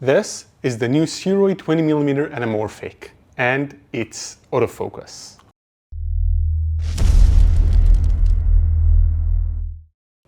This is the new Sirui 20mm anamorphic, and it's autofocus.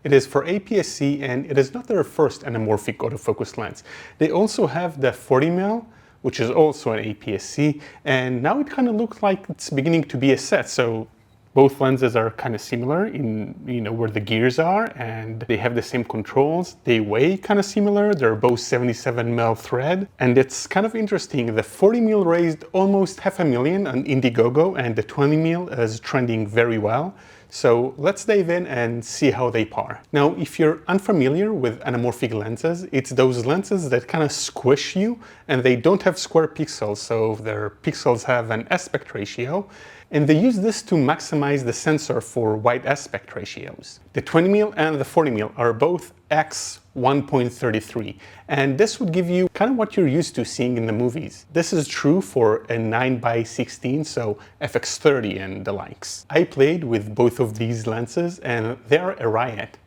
It is for APS-C, and it is not their first anamorphic autofocus lens. They also have the 40mm, which is also an APS-C, and now it kind of looks like it's beginning to be a set. So both lenses are kind of similar in where the gears are, and they have the same controls. They weigh kind of similar. They're both 77mm thread, and it's kind of interesting. The 40mm raised almost $500,000 on Indiegogo, and the 20mm is trending very well. So let's dive in and see how they par. Now, if you're unfamiliar with anamorphic lenses, it's those lenses that kind of squish you, and they don't have square pixels, so their pixels have an aspect ratio. And they use this to maximize the sensor for wide aspect ratios. The 20mm and the 40mm are both x1.33, and this would give you kind of what you're used to seeing in the movies. This is true for a 9x16, so FX30 and the likes. I played with both of these lenses, and they are a riot.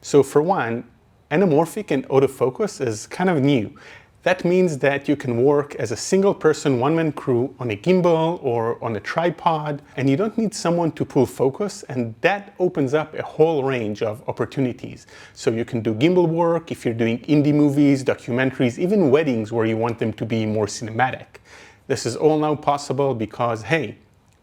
So for one, anamorphic and autofocus is kind of new. That means that you can work as a single-person, one-man crew on a gimbal or on a tripod, and you don't need someone to pull focus, and that opens up a whole range of opportunities. So you can do gimbal work if you're doing indie movies, documentaries, even weddings where you want them to be more cinematic. This is all now possible because, hey,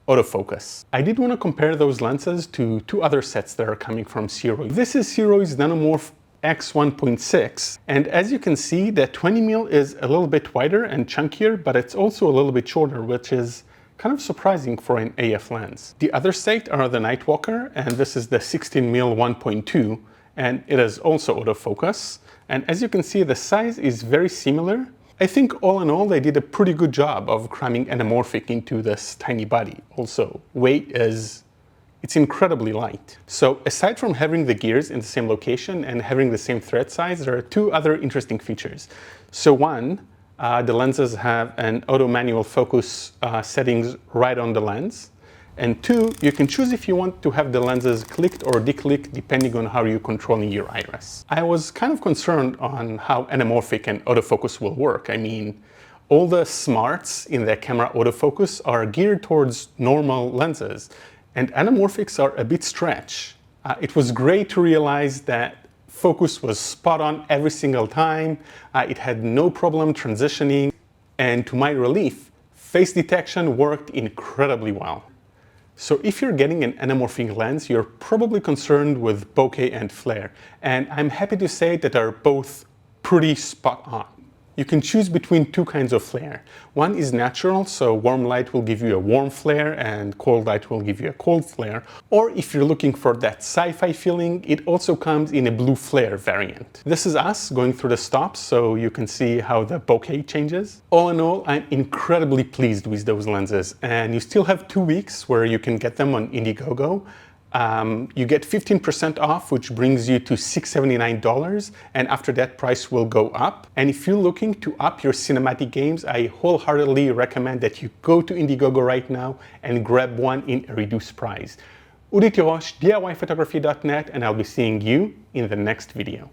autofocus. I did want to compare those lenses to two other sets that are coming from Sirui. This is Sirui's Nanomorph X1.6, and as you can see, the 20mm is a little bit wider and chunkier, but it's also a little bit shorter, which is kind of surprising for an AF lens. The other set are the Nightwalker, and this is the 16mm 1.2, and it is also autofocus. And as you can see, the size is very similar. I think all in all, they did a pretty good job of cramming anamorphic into this tiny body. Also, weight is it's incredibly light. So aside from having the gears in the same location and having the same thread size, there are two other interesting features. So one, the lenses have an auto manual focus settings right on the lens. And two, you can choose if you want to have the lenses clicked or declicked depending on how you're controlling your iris. I was kind of concerned on how anamorphic and autofocus will work. I mean, all the smarts in the camera autofocus are geared towards normal lenses, and anamorphics are a bit stretched. It was great to realize that focus was spot on every single time. It had no problem transitioning, and to my relief, face detection worked incredibly well. So if you're getting an anamorphic lens, you're probably concerned with bokeh and flare, and I'm happy to say that they're both pretty spot on. You can choose between two kinds of flare. One is natural, so warm light will give you a warm flare and cold light will give you a cold flare. Or if you're looking for that sci-fi feeling, it also comes in a blue flare variant. This is us going through the stops, so you can see how the bokeh changes. All in all, I'm incredibly pleased with those lenses, and you still have 2 weeks where you can get them on Indiegogo. You get 15% off, which brings you to $679, and after that price will go up. And if you're looking to up your cinematic games, I wholeheartedly recommend that you go to Indiegogo right now and grab one in a reduced price. Udi Tirosh, DIYPhotography.net, and I'll be seeing you in the next video.